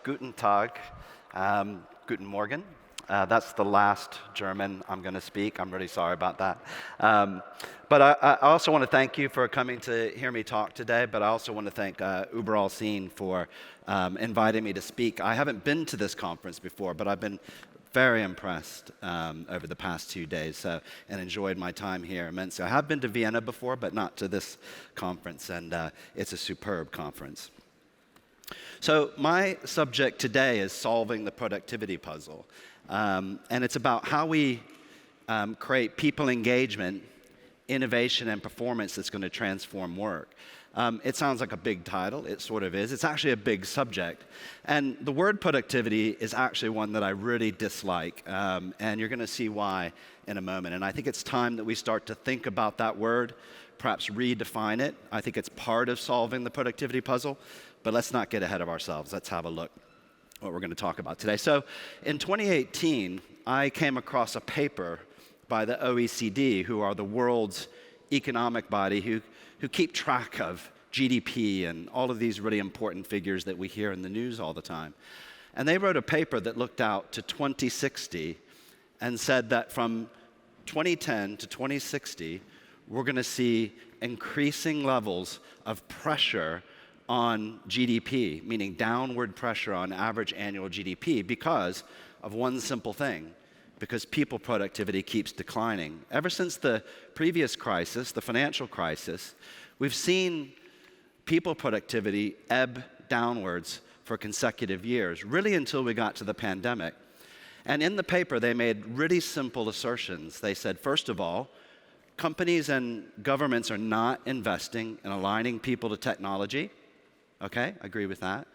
Guten Tag, Guten Morgen. That's the last German I'm going to speak. I'm really sorry about that. But I also want to thank you for coming to hear me talk today, but I also want to thank Überall Seen for inviting me to speak. I haven't been to this conference before, but I've been very impressed over the past 2 days and enjoyed my time here immensely. I have been to Vienna before, but not to this conference, and it's a superb conference. So my subject today is solving the productivity puzzle, and it's about how we create people engagement, innovation, and performance that's going to transform work. It sounds like a big title. It sort of is. It's actually a big subject. And the word productivity is actually one that I really dislike, and you're going to see why in a moment. And I think it's time that we start to think about that word, perhaps redefine it. I think it's part of solving the productivity puzzle. But let's not get ahead of ourselves. Let's have a look at what we're going to talk about today. So in 2018, I came across a paper by the OECD, who are the world's economic body, who keep track of GDP and all of these really important figures that we hear in the news all the time. And they wrote a paper that looked out to 2060 and said that from 2010 to 2060, we're going to see increasing levels of pressure on GDP, meaning downward pressure on average annual GDP because of one simple thing, because people productivity keeps declining. Ever since the previous crisis, the financial crisis, we've seen people productivity ebb downwards for consecutive years, really until we got to the pandemic. And in the paper, they made really simple assertions. They said, first of all, companies and governments are not investing in aligning people to technology. Okay, I agree with that.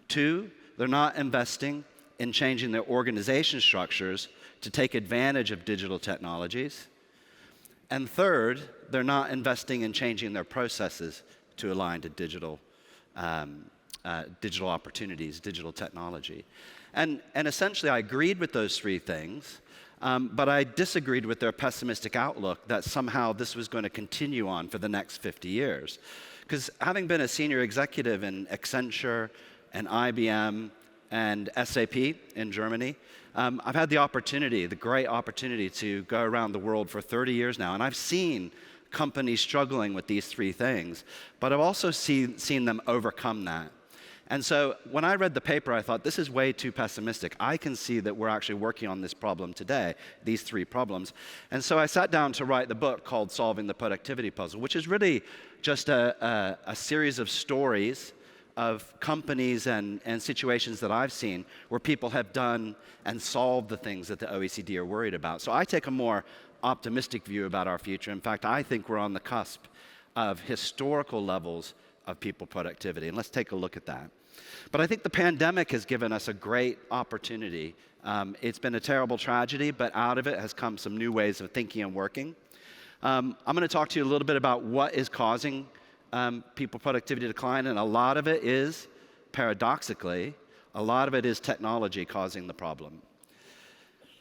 2, they're not investing in changing their organization structures to take advantage of digital technologies. And 3rd, they're not investing in changing their processes to align to digital opportunities, digital technology. And essentially, I agreed with those 3 things, but I disagreed with their pessimistic outlook that somehow this was going to continue on for the next 50 years. Because having been a senior executive in Accenture and IBM and SAP in Germany, I've had the great opportunity to go around the world for 30 years now, and I've seen companies struggling with these 3 things, but I've also seen them overcome that. And so when I read the paper, I thought, this is way too pessimistic. I can see that we're actually working on this problem today, these 3 problems. And so I sat down to write the book called Solving the Productivity Puzzle, which is really just a series of stories of companies and situations that I've seen where people have done and solved the things that the OECD are worried about. So I take a more optimistic view about our future. In fact, I think we're on the cusp of historical levels of people productivity. And let's take a look at that. But I think the pandemic has given us a great opportunity. It's been a terrible tragedy, but out of it has come some new ways of thinking and working. I'm going to talk to you a little bit about what is causing people productivity decline, and a lot of it is, paradoxically, a lot of it is technology causing the problem.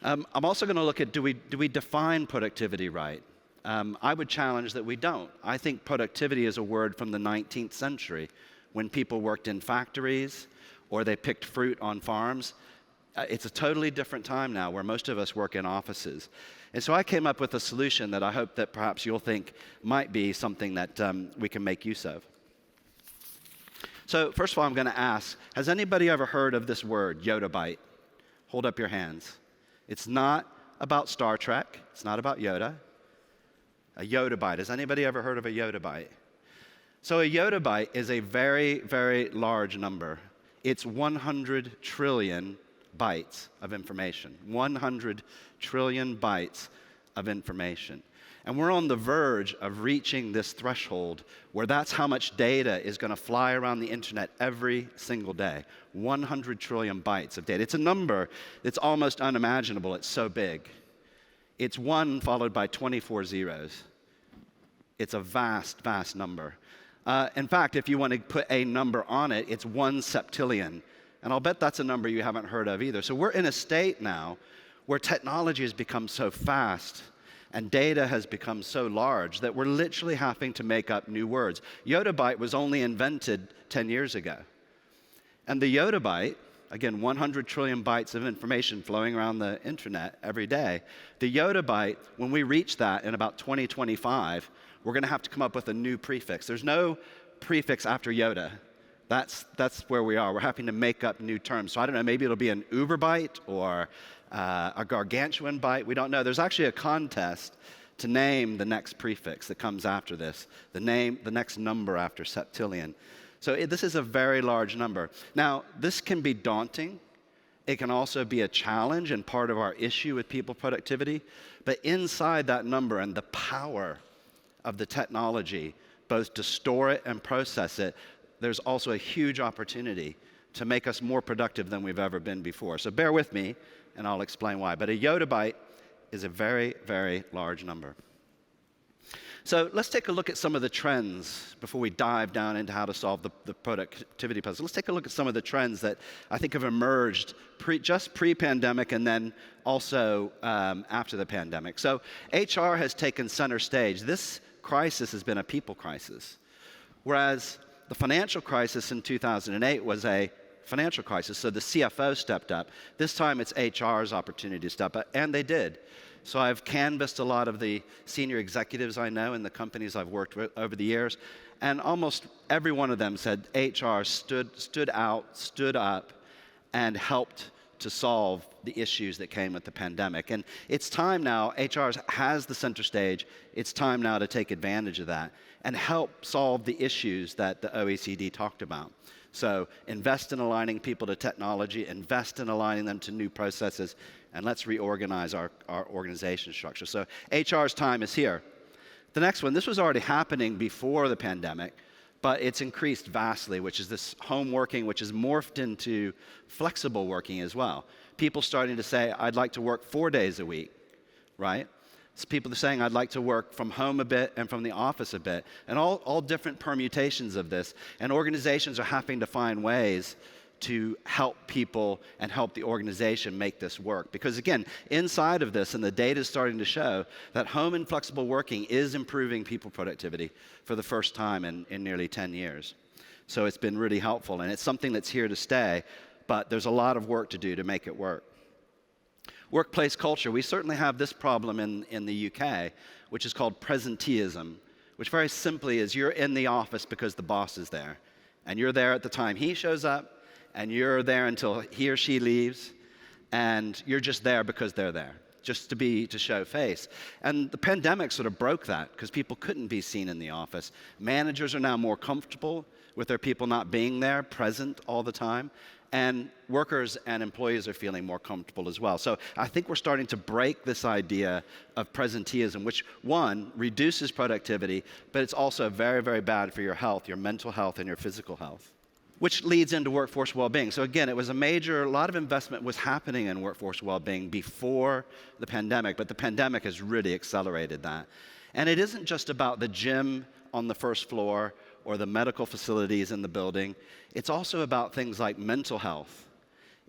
I'm also going to look at, do we define productivity right? I would challenge that we don't. I think productivity is a word from the 19th century when people worked in factories or they picked fruit on farms. It's a totally different time now where most of us work in offices. And so I came up with a solution that I hope that perhaps you'll think might be something that we can make use of. So first of all, I'm going to ask, has anybody ever heard of this word, Yoda bite? Hold up your hands. It's not about Star Trek. It's not about Yoda. A Yoda bite. Has anybody ever heard of a Yoda bite? So a Yoda bite is a very, very large number. It's 100 trillion bytes of information. 100 trillion bytes of information. And we're on the verge of reaching this threshold where that's how much data is going to fly around the internet every single day. 100 trillion bytes of data. It's a number that's almost unimaginable. It's so big. It's 1 followed by 24 zeros. It's a vast, vast number. In fact, if you want to put a number on it, it's 1 septillion. And I'll bet that's a number you haven't heard of either. So we're in a state now where technology has become so fast and data has become so large that we're literally having to make up new words. Yoda byte was only invented 10 years ago. And the Yoda byte Again, 100 trillion bytes of information flowing around the internet every day. The yottabyte, when we reach that in about 2025, we're going to have to come up with a new prefix. There's no prefix after yotta. That's where we are. We're having to make up new terms. So I don't know, maybe it'll be an uber byte or a gargantuan byte. We don't know. There's actually a contest to name the next prefix that comes after this, the next number after septillion. So this is a very large number. Now, this can be daunting. It can also be a challenge and part of our issue with people productivity. But inside that number and the power of the technology, both to store it and process it, there's also a huge opportunity to make us more productive than we've ever been before. So bear with me, and I'll explain why. But a yottabyte is a very, very large number. So let's take a look at some of the trends before we dive down into how to solve the productivity puzzle. Let's take a look at some of the trends that I think have emerged just pre-pandemic and then also after the pandemic. So HR has taken center stage. This crisis has been a people crisis, whereas the financial crisis in 2008 was a financial crisis, so the CFO stepped up. This time it's HR's opportunity to step up, and they did. So I've canvassed a lot of the senior executives I know in the companies I've worked with over the years, and almost every one of them said HR stood up, and helped to solve the issues that came with the pandemic. And it's time now, HR has the center stage, it's time now to take advantage of that and help solve the issues that the OECD talked about. So invest in aligning people to technology, invest in aligning them to new processes, and let's reorganize our organization structure. So HR's time is here. The next one, this was already happening before the pandemic, but it's increased vastly, which is this home working, which has morphed into flexible working as well. People starting to say, I'd like to work 4 days a week, right? So people are saying, I'd like to work from home a bit and from the office a bit, and all different permutations of this. And organizations are having to find ways to help people and help the organization make this work. Because again, inside of this, and the data is starting to show, that home and flexible working is improving people productivity for the first time in nearly 10 years. So it's been really helpful, and it's something that's here to stay, but there's a lot of work to do to make it work. Workplace culture, we certainly have this problem in the UK, which is called presenteeism, which very simply is you're in the office because the boss is there, and you're there at the time he shows up, and you're there until he or she leaves, and you're just there because they're there, just to show face. And the pandemic sort of broke that because people couldn't be seen in the office. Managers are now more comfortable with their people not being there, present all the time, and workers and employees are feeling more comfortable as well. So I think we're starting to break this idea of presenteeism, which, one, reduces productivity, but it's also very, very bad for your health, your mental health and your physical health, which leads into workforce well-being. So again, it was a lot of investment was happening in workforce well-being before the pandemic, but the pandemic has really accelerated that. And it isn't just about the gym on the first floor or the medical facilities in the building. It's also about things like mental health.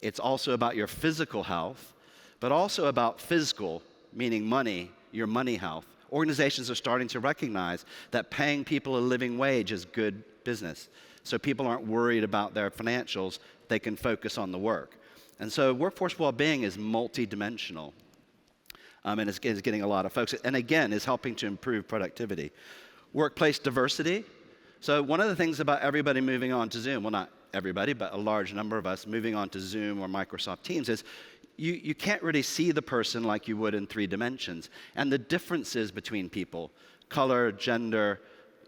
It's also about your physical health, but also about physical, meaning money, your money health. Organizations are starting to recognize that paying people a living wage is good business. So people aren't worried about their financials, they can focus on the work. And so workforce well-being is multidimensional, and is getting a lot of focus, and again, is helping to improve productivity. Workplace diversity. So one of the things about everybody moving on to Zoom, well, not everybody, but a large number of us moving on to Zoom or Microsoft Teams is you can't really see the person like you would in 3 dimensions. And the differences between people, color, gender,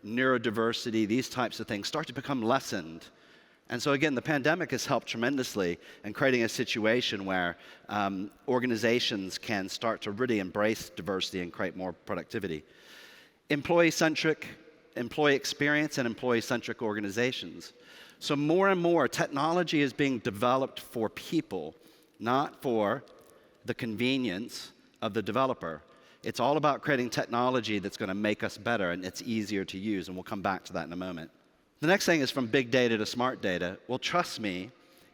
neurodiversity, these types of things start to become lessened. And so again, the pandemic has helped tremendously in creating a situation where organizations can start to really embrace diversity and create more productivity. Employee-centric, employee experience, and employee-centric organizations. So more and more technology is being developed for people, not for the convenience of the developer. It's all about creating technology that's going to make us better and it's easier to use, and we'll come back to that in a moment. The next thing is from big data to smart data. Well, trust me,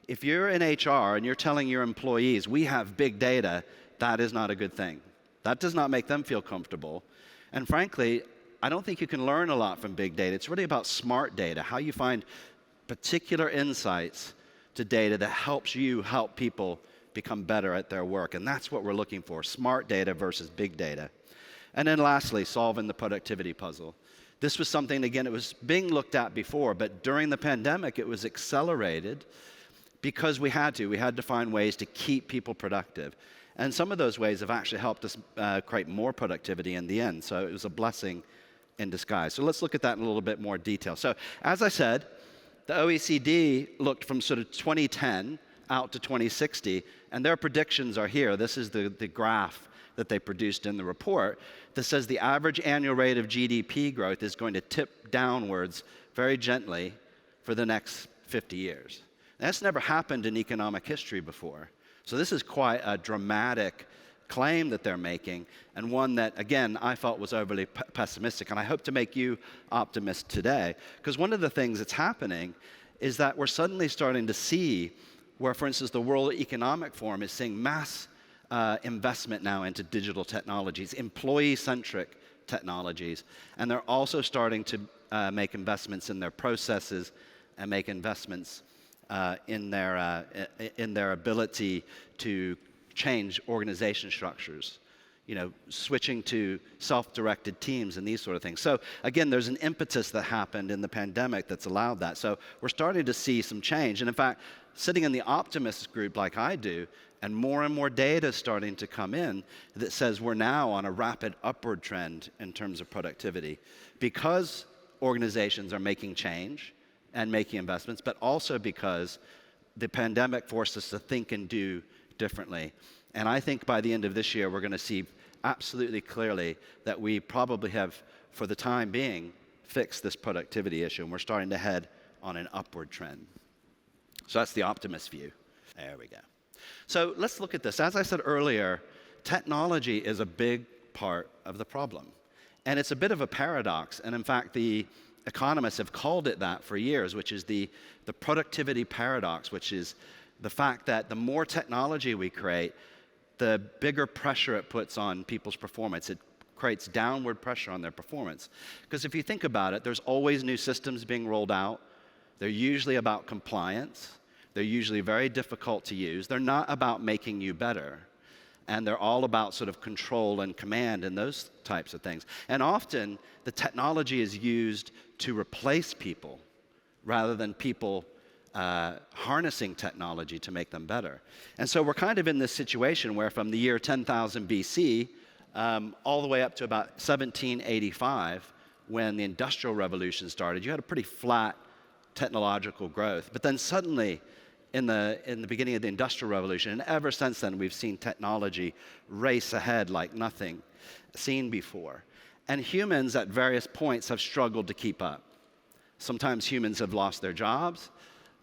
if you're in HR and you're telling your employees, we have big data, that is not a good thing. That does not make them feel comfortable. And frankly, I don't think you can learn a lot from big data. It's really about smart data, how you find particular insights to data that helps you help people become better at their work. And that's what we're looking for, smart data versus big data. And then lastly, solving the productivity puzzle. This was something, again, it was being looked at before, but during the pandemic, it was accelerated because we had to find ways to keep people productive. And some of those ways have actually helped us create more productivity in the end. So it was a blessing in disguise. So let's look at that in a little bit more detail. So as I said, the OECD looked from sort of 2010 out to 2060, and their predictions are here. This is the graph that they produced in the report that says the average annual rate of GDP growth is going to tip downwards very gently for the next 50 years. That's never happened in economic history before. So this is quite a dramatic claim that they're making, and one that, again, I felt was overly pessimistic, and I hope to make you optimistic today, because one of the things that's happening is that we're suddenly starting to see where, for instance, the World Economic Forum is seeing mass investment now into digital technologies, employee-centric technologies, and they're also starting to make investments in their processes and make investments in their ability to change organization structures, switching to self-directed teams and these sort of things. So again, there's an impetus that happened in the pandemic that's allowed that. So we're starting to see some change. And in fact, sitting in the optimist group like I do, and more data is starting to come in that says we're now on a rapid upward trend in terms of productivity because organizations are making change and making investments, but also because the pandemic forced us to think and do differently. And I think by the end of this year, we're going to see absolutely clearly that we probably have, for the time being, fixed this productivity issue, and we're starting to head on an upward trend. So that's the optimist view. There we go. So let's look at this. As I said earlier, technology is a big part of the problem. And it's a bit of a paradox. And in fact, the economists have called it that for years, which is the productivity paradox, which is the fact that the more technology we create, the bigger pressure it puts on people's performance. It creates downward pressure on their performance. Because if you think about it, there's always new systems being rolled out. They're usually about compliance. They're usually very difficult to use. They're not about making you better. And they're all about sort of control and command and those types of things. And often, the technology is used to replace people rather than people harnessing technology to make them better. And so we're kind of in this situation where from the year 10,000 BC all the way up to about 1785, when the Industrial Revolution started, you had a pretty flat technological growth. But then suddenly, in the beginning of the Industrial Revolution, and ever since then, we've seen technology race ahead like nothing seen before. And humans at various points have struggled to keep up. Sometimes humans have lost their jobs.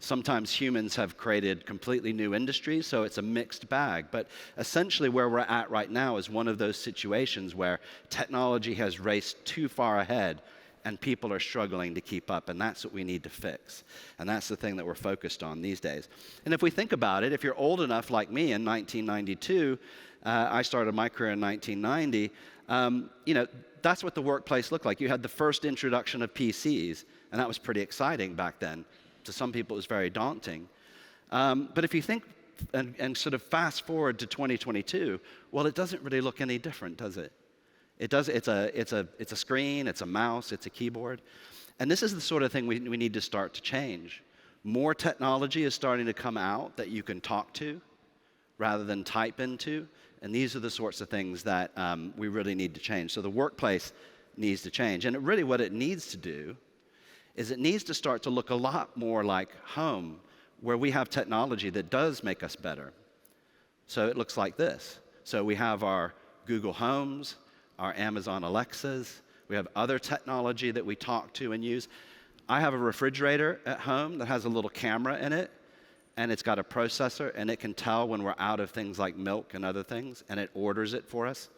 Sometimes humans have created completely new industries, so it's a mixed bag. But essentially where we're at right now is one of those situations where technology has raced too far ahead and people are struggling to keep up, and that's what we need to fix. And that's the thing that we're focused on these days. And if we think about it, if you're old enough like me in 1992, I started my career in 1990, that's what the workplace looked like. You had the first introduction of PCs, and that was pretty exciting back then. To some people, it was very daunting. But if you think and sort of fast forward to 2022, well, it doesn't really look any different, does it? It does. It's a screen, it's a mouse, it's a keyboard. And this is the sort of thing we need to start to change. More technology is starting to come out that you can talk to rather than type into. And these are the sorts of things that we really need to change. So the workplace needs to change. And really what it needs to do is it needs to start to look a lot more like home, where we have technology that does make us better. So it looks like this. So we have our Google Homes, our Amazon Alexas. We have other technology that we talk to and use. I have a refrigerator at home that has a little camera in it, and it's got a processor, and it can tell when we're out of things like milk and other things, and it orders it for us,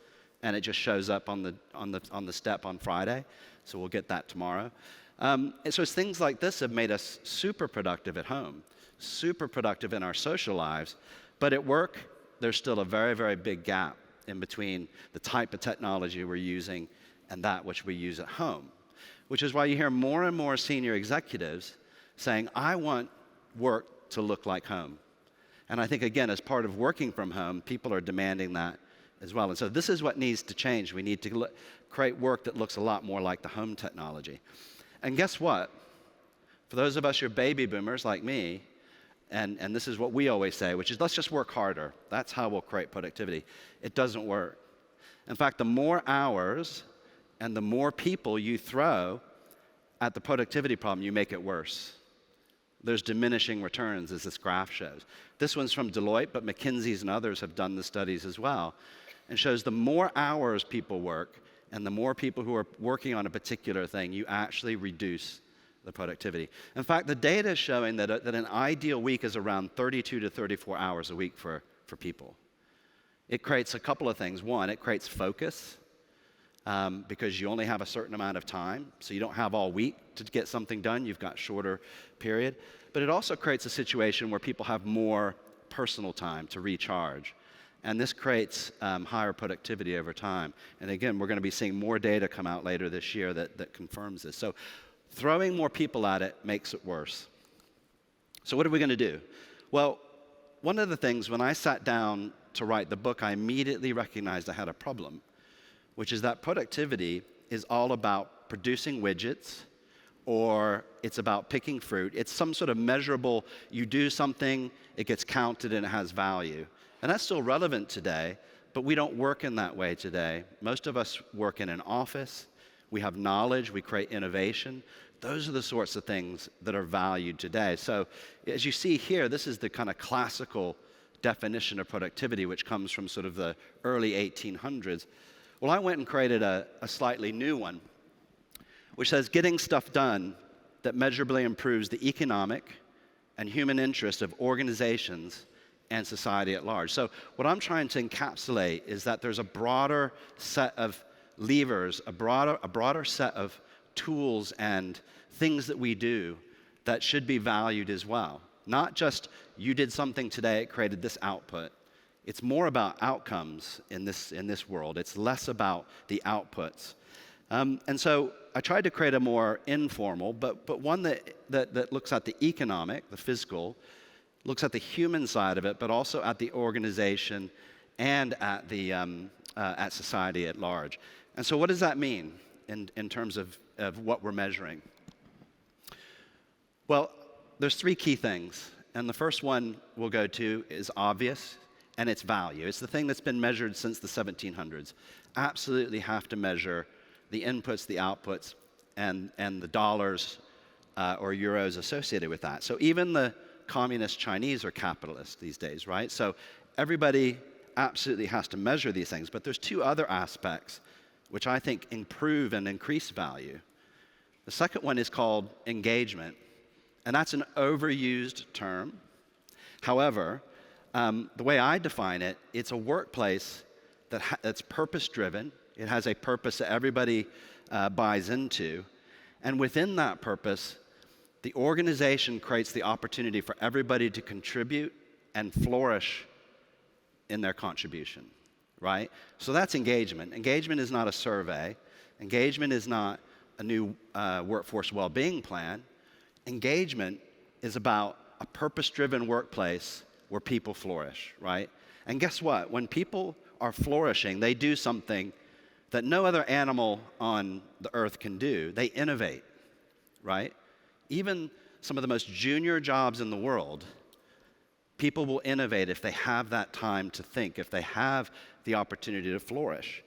and it just shows up on the step on Friday. So we'll get that tomorrow. And so it's things like this have made us super productive at home, super productive in our social lives, but at work, there's still a very, very big gap in between the type of technology we're using and that which we use at home, which is why you hear more and more senior executives saying, I want work to look like home. And I think, again, as part of working from home, people are demanding that as well. And so this is what needs to change. We need to create work that looks a lot more like the home technology. And guess what? For those of us who are baby boomers like me, and this is what we always say, which is let's just work harder. That's how we'll create productivity. It doesn't work. In fact, the more hours and the more people you throw at the productivity problem, you make it worse. There's diminishing returns, as this graph shows. This one's from Deloitte, but McKinsey's and others have done the studies as well, and shows the more hours people work and the more people who are working on a particular thing, you actually reduce the productivity. In fact, the data is showing that an ideal week is around 32 to 34 hours a week for people. It creates a couple of things. One, it creates focus, because you only have a certain amount of time, so you don't have all week to get something done. You've got shorter period. But it also creates a situation where people have more personal time to recharge. And this creates higher productivity over time. And again, we're going to be seeing more data come out later this year that confirms this. So throwing more people at it makes it worse. So what are we going to do? Well, one of the things, when I sat down to write the book, I immediately recognized I had a problem, which is that productivity is all about producing widgets, or it's about picking fruit. It's some sort of measurable, you do something, it gets counted, and it has value. And that's still relevant today, but we don't work in that way today. Most of us work in an office. We have knowledge. We create innovation. Those are the sorts of things that are valued today. So as you see here, this is the kind of classical definition of productivity, which comes from sort of the early 1800s. Well, I went and created a slightly new one, which says getting stuff done that measurably improves the economic and human interest of organizations and society at large. So what I'm trying to encapsulate is that there's a broader set of levers, a broader set of tools and things that we do that should be valued as well. Not just you did something today, it created this output. It's more about outcomes in this world. It's less about the outputs. And so I tried to create a more informal, but one that looks at the economic, the physical, looks at the human side of it, but also at the organization and at the at society at large. And so what does that mean in terms of what we're measuring? Well, there's three key things. And the first one we'll go to is obvious, and it's value. It's the thing that's been measured since the 1700s. Absolutely have to measure the inputs, the outputs, and the dollars or euros associated with that. So even the communist Chinese are capitalists these days, right? So everybody absolutely has to measure these things. But there's two other aspects which I think improve and increase value. The second one is called engagement. And that's an overused term. However, the way I define it, it's a workplace that's purpose-driven. It has a purpose that everybody buys into. And within that purpose, the organization creates the opportunity for everybody to contribute and flourish in their contribution, right? So that's engagement. Engagement is not a survey. Engagement is not a new workforce well-being plan. Engagement is about a purpose-driven workplace where people flourish, right? And guess what? When people are flourishing, they do something that no other animal on the earth can do. They innovate, right? Even some of the most junior jobs in the world, people will innovate if they have that time to think, if they have the opportunity to flourish.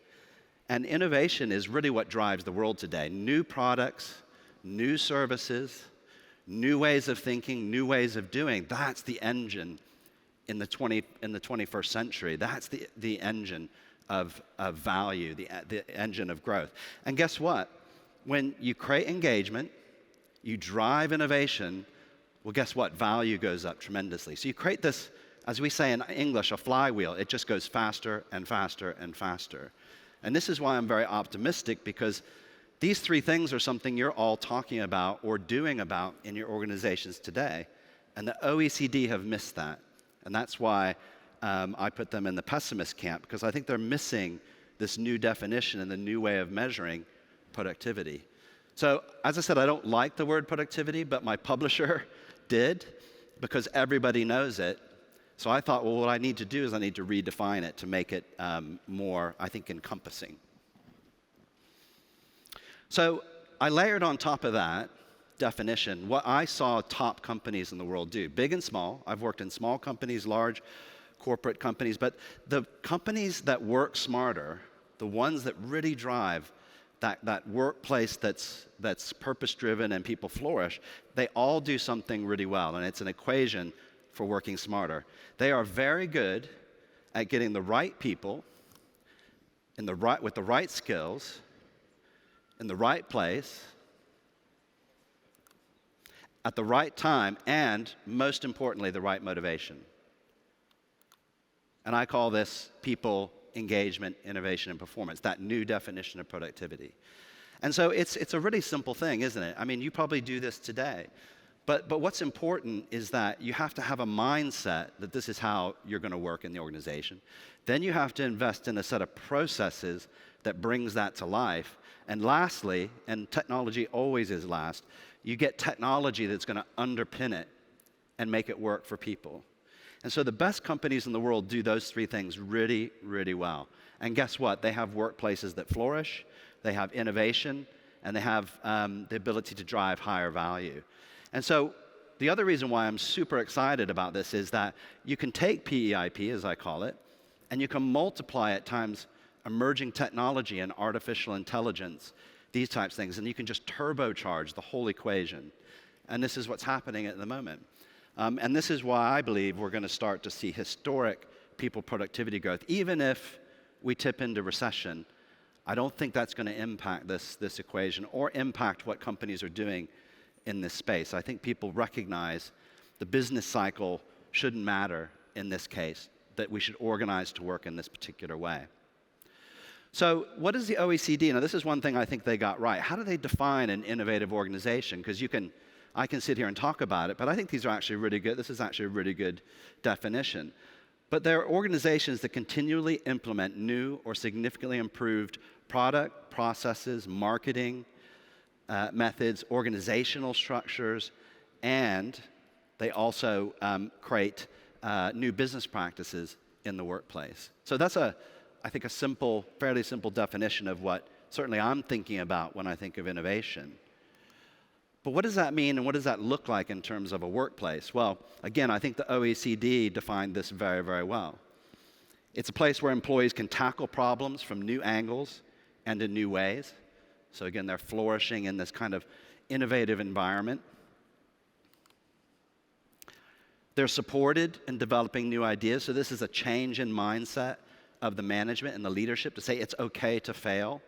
And innovation is really what drives the world today. New products, new services, new ways of thinking, new ways of doing. That's the engine in the 21st century. That's the engine of value, the engine of growth. And guess what? When you create engagement, you drive innovation, well, guess what? Value goes up tremendously. So you create this, as we say in English, a flywheel. It just goes faster and faster and faster. And this is why I'm very optimistic, because these three things are something you're all talking about or doing about in your organizations today. And the OECD have missed that. And that's why I put them in the pessimist camp, because I think they're missing this new definition and the new way of measuring productivity. So, as I said, I don't like the word productivity, but my publisher did. because everybody knows it. So I thought, well, what I need to do is I need to redefine it to make it more, I think, encompassing. So I layered on top of that definition what I saw top companies in the world do, big and small. I've worked in small companies, large corporate companies, but the companies that work smarter, the ones that really drive that workplace that's purpose-driven and people flourish, they all do something really well, and it's an equation for working smarter. They are very good at getting the right people with the right skills in the right place at the right time, and most importantly, the right motivation. And I call this people, engagement, innovation, and performance, that new definition of productivity. And so it's a really simple thing, isn't it? I mean, you probably do this today. But what's important is that you have to have a mindset that this is how you're going to work in the organization. Then you have to invest in a set of processes that brings that to life. And lastly, and technology always is last, you get technology that's going to underpin it and make it work for people. And so the best companies in the world do those three things really, really well. And guess what? They have workplaces that flourish, they have innovation, and they have the ability to drive higher value. And so the other reason why I'm super excited about this is that you can take PEIP, as I call it, and you can multiply at times emerging technology and artificial intelligence, these types of things, and you can just turbocharge the whole equation. And this is what's happening at the moment. And this is why I believe we're going to start to see historic people productivity growth. Even if we tip into recession, I don't think that's going to impact this equation or impact what companies are doing in this space. I think people recognize the business cycle shouldn't matter in this case, that we should organize to work in this particular way. So what is the OECD? Now, this is one thing I think they got right. How do they define an innovative organization? Because I can sit here and talk about it, but I think these are actually really good. This is actually a really good definition. But they're organizations that continually implement new or significantly improved product, processes, marketing methods, organizational structures, and they also create new business practices in the workplace. So that's I think a simple, fairly simple definition of what certainly I'm thinking about when I think of innovation. But what does that mean and what does that look like in terms of a workplace? Well, again, I think the OECD defined this very, very well. It's a place where employees can tackle problems from new angles and in new ways. So again, they're flourishing in this kind of innovative environment. They're supported in developing new ideas. So this is a change in mindset of the management and the leadership to say it's okay to fail,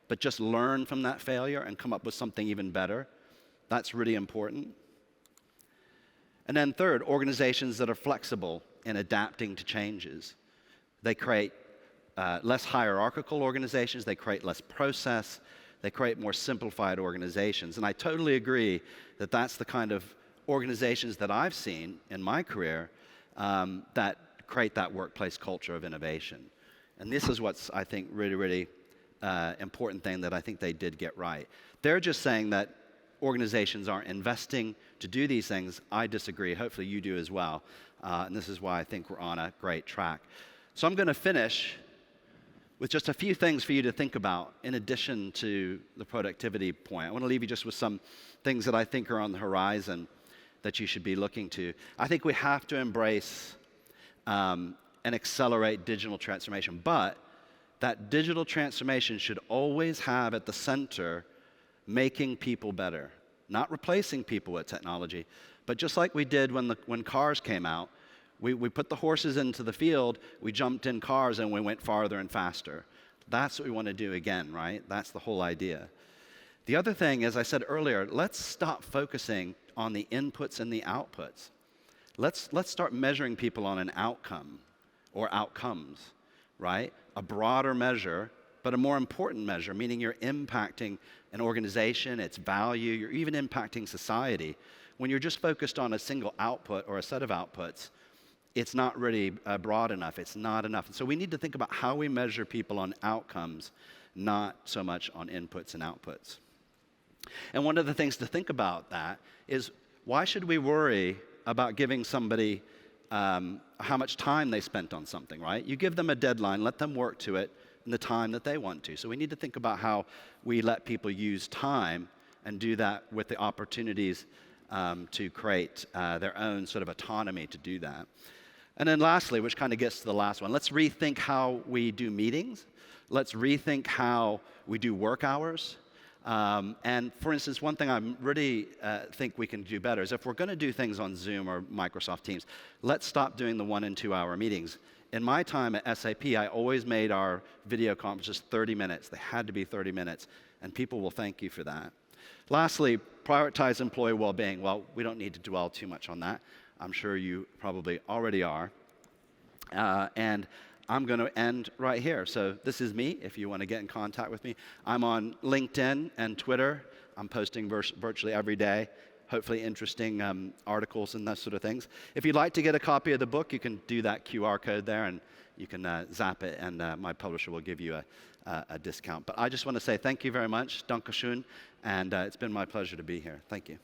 but just learn from that failure and come up with something even better. That's really important. And then third, organizations that are flexible in adapting to changes. They create less hierarchical organizations, they create less process, they create more simplified organizations. And I totally agree that that's the kind of organizations that I've seen in my career that create that workplace culture of innovation. And this is what's, I think, really, really important thing that I think they did get right. They're just saying that organizations aren't investing to do these things. I disagree. Hopefully you do as well. And this is why I think we're on a great track. So I'm going to finish with just a few things for you to think about in addition to the productivity point. I want to leave you just with some things that I think are on the horizon that you should be looking to. I think we have to embrace and accelerate digital transformation, but that digital transformation should always have at the center making people better, not replacing people with technology, but just like we did when cars came out, we put the horses into the field, we jumped in cars, and we went farther and faster. That's what we want to do again, right? That's the whole idea. The other thing, as I said earlier, let's stop focusing on the inputs and the outputs. Let's start measuring people on an outcome or outcomes, right? A broader measure, but a more important measure, meaning you're impacting an organization, its value, you're even impacting society. When you're just focused on a single output or a set of outputs, it's not really broad enough, it's not enough. And so we need to think about how we measure people on outcomes, not so much on inputs and outputs. And one of the things to think about that is, why should we worry about giving somebody how much time they spent on something, right? You give them a deadline, let them work to it in the time that they want to. So we need to think about how we let people use time and do that with the opportunities to create their own sort of autonomy to do that. And then lastly, which kind of gets to the last one, let's rethink how we do meetings. Let's rethink how we do work hours. And for instance, one thing I really think we can do better is if we're going to do things on Zoom or Microsoft Teams, let's stop doing the 1 and 2 hour meetings. In my time at SAP, I always made our video conferences 30 minutes. They had to be 30 minutes, and people will thank you for that. Lastly, prioritize employee well-being. Well, we don't need to dwell too much on that. I'm sure you probably already are. And I'm going to end right here. So this is me, if you want to get in contact with me. I'm on LinkedIn and Twitter. I'm posting virtually every day, hopefully interesting articles and those sort of things. If you'd like to get a copy of the book, you can do that QR code there, and you can zap it, and my publisher will give you a discount. But I just want to say thank you very much, Dankeschön, and it's been my pleasure to be here. Thank you.